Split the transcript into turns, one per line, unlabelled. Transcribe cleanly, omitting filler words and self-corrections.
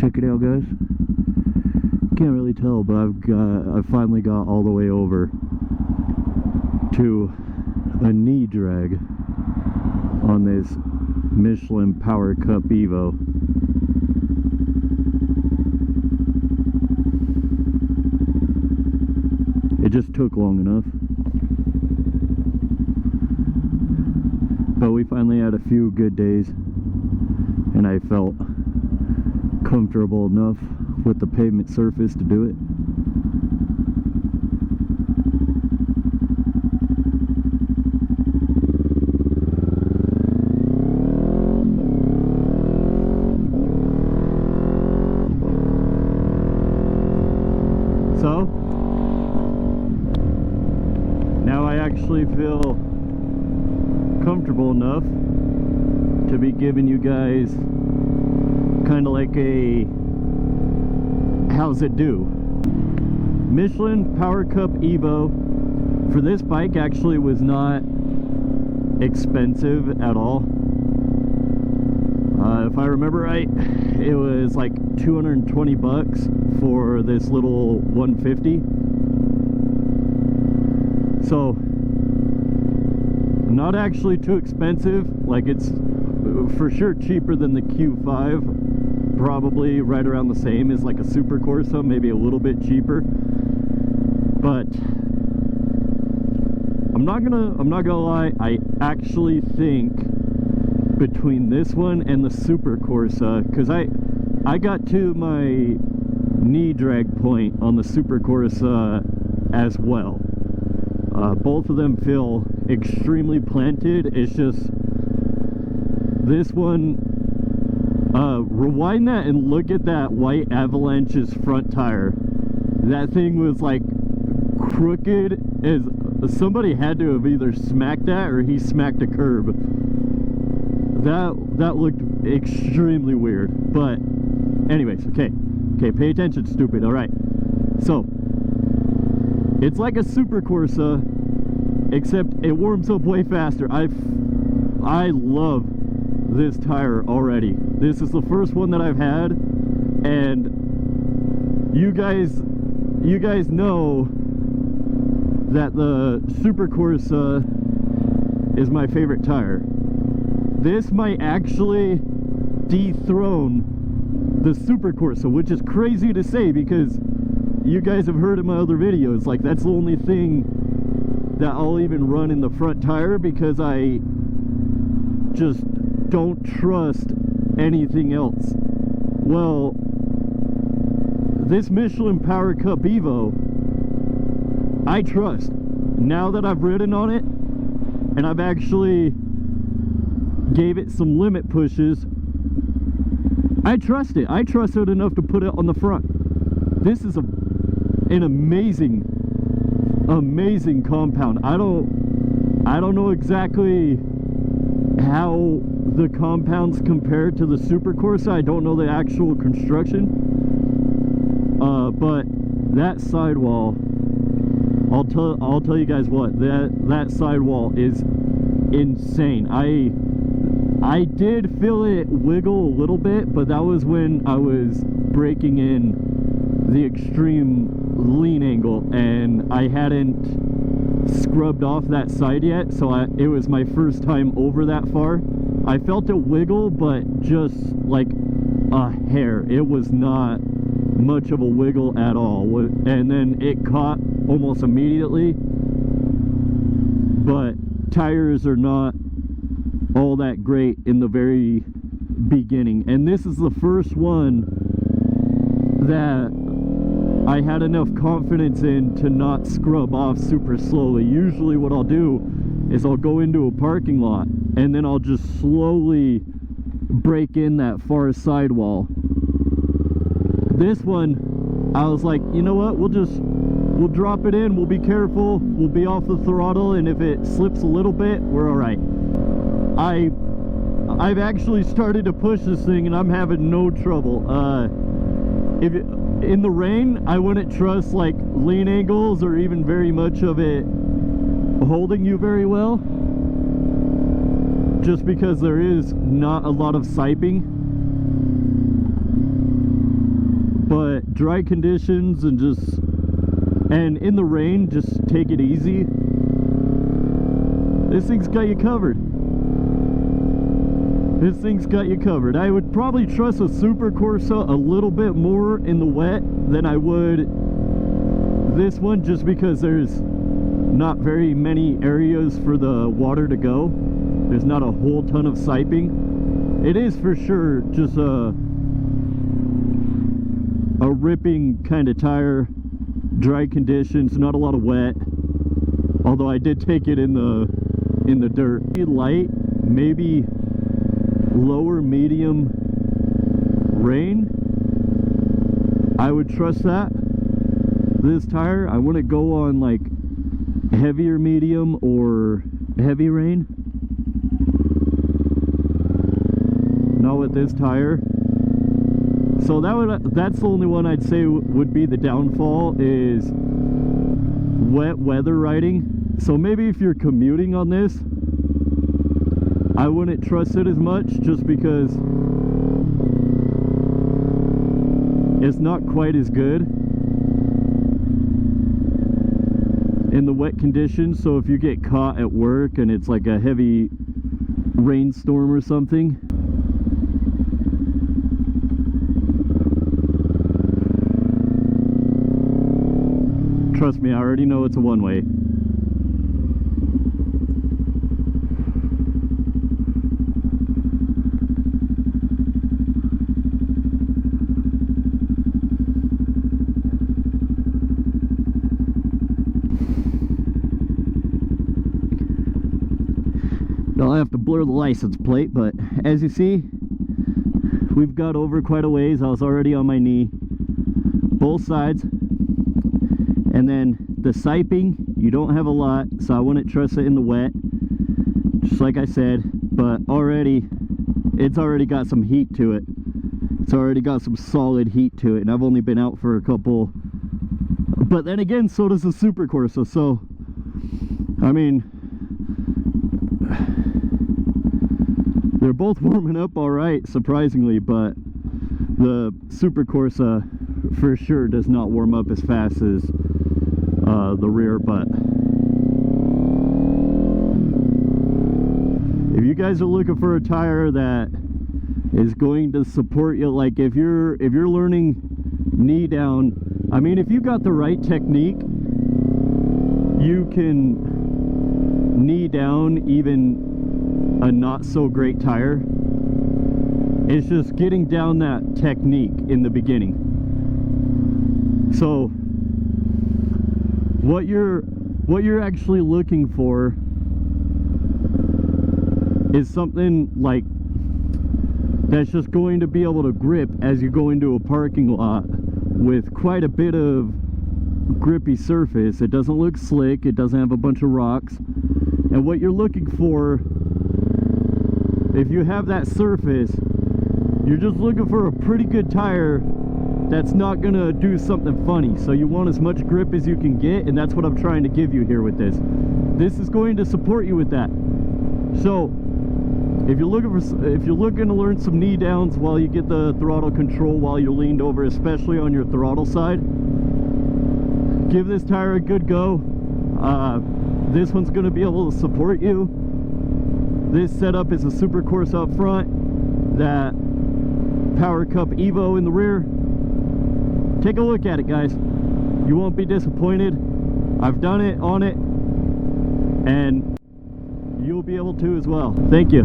Check it out, guys. Can't really tell, but I've finally got all the way over to a knee drag on this Michelin Power Cup Evo. It just took long enough. But we finally had a few good days, and I felt comfortable enough with the pavement surface to do it. So now I actually feel comfortable enough to be giving you guys kind of like a how's it do. Michelin Power Cup Evo for this bike actually was not expensive at all. If I remember right, it was like 220 bucks for this little 150. So not actually too expensive. Like, it's for sure cheaper than the Q5, probably right around the same as like a Super Corsa, maybe a little bit cheaper. But I'm not gonna lie, I actually think between this one and the Super Corsa, because I got to my knee drag point on the Super Corsa as well. Both of them feel extremely planted. It's just this one, rewind that and look at that white Avalanche's front tire. That thing was like crooked as somebody had to have either smacked that or he smacked a curb. That looked extremely weird. But anyways, okay, pay attention, stupid. All right, so it's like a Super Corsa, except it warms up way faster. I love this tire already. This is the first one that I've had, and you guys know that the Super Corsa is my favorite tire. This might actually dethrone the Super Corsa, which is crazy to say because you guys have heard in my other videos, like that's the only thing that I'll even run in the front tire because I just don't trust anything else. Well, this Michelin Power Cup Evo, I trust. Now that I've ridden on it and I've actually gave it some limit pushes, I trust it. I trust it enough to put it on the front. This is an amazing compound. I don't know exactly how the compounds compare to the Super Corsa. I don't know the actual construction, but that sidewall, I'll tell you guys what, that sidewall is insane. I did feel it wiggle a little bit, but that was when I was breaking in the extreme lean angle and I hadn't scrubbed off that side yet, so it was my first time over that far. I felt it wiggle, but just like a hair. It was not much of a wiggle at all, and then it caught almost immediately. But tires are not all that great in the very beginning, and this is the first one that I had enough confidence in to not scrub off super slowly. Usually what I'll do is I'll go into a parking lot and then I'll just slowly break in that far sidewall. This one, I was like, you know what, we'll drop it in, we'll be careful, we'll be off the throttle, and if it slips a little bit, we're all right. I've actually started to push this thing and I'm having no trouble. In the rain, I wouldn't trust like lean angles or even very much of it holding you very well, just because there is not a lot of siping. but dry conditions and in the rain, just take it easy. This thing's got you covered. This thing's got you covered. I would probably trust a Super Corsa a little bit more in the wet than I would this one, just because there's not very many areas for the water to go. There's not a whole ton of siping. It is for sure just a ripping kind of tire. Dry conditions, not a lot of wet, although I did take it in the dirt. Light, maybe lower medium rain, I would trust that. This tire, I wouldn't go on like heavier medium or heavy rain. Not with this tire. So that's the only one I'd say would be the downfall, is wet weather riding. So maybe if you're commuting on this, I wouldn't trust it as much, just because it's not quite as good in the wet conditions. So if you get caught at work and it's like a heavy rainstorm or something, trust me, I already know it's a one-way. I'll have to blur the license plate, but as you see, we've got over quite a ways. I was already on my knee, both sides. And then the siping, you don't have a lot, so I wouldn't trust it in the wet, just like I said. But it's already got some heat to it. It's already got some solid heat to it, and I've only been out for a couple. But then again, so does the Super Corsa. So I mean, they're both warming up all right, surprisingly, but the Super Corsa for sure does not warm up as fast as the rear. But if you guys are looking for a tire that is going to support you, like if you're learning knee down, I mean, if you got the right technique, you can knee down even a not so great tire. It's just getting down that technique in the beginning. So what you're actually looking for is something like that's just going to be able to grip as you go into a parking lot with quite a bit of grippy surface. It doesn't look slick, it doesn't have a bunch of rocks. And what you're looking for, if you have that surface, you're just looking for a pretty good tire that's not gonna do something funny. So you want as much grip as you can get, and that's what I'm trying to give you here with this. This is going to support you with that. So if you're looking to learn some knee downs while you get the throttle control while you're leaned over, especially on your throttle side, give this tire a good go. This one's going to be able to support you. This setup is a Super Corsa up front, that Power Cup Evo in the rear. Take a look at it, guys. You won't be disappointed. I've done it on it, and you'll be able to as well. Thank you.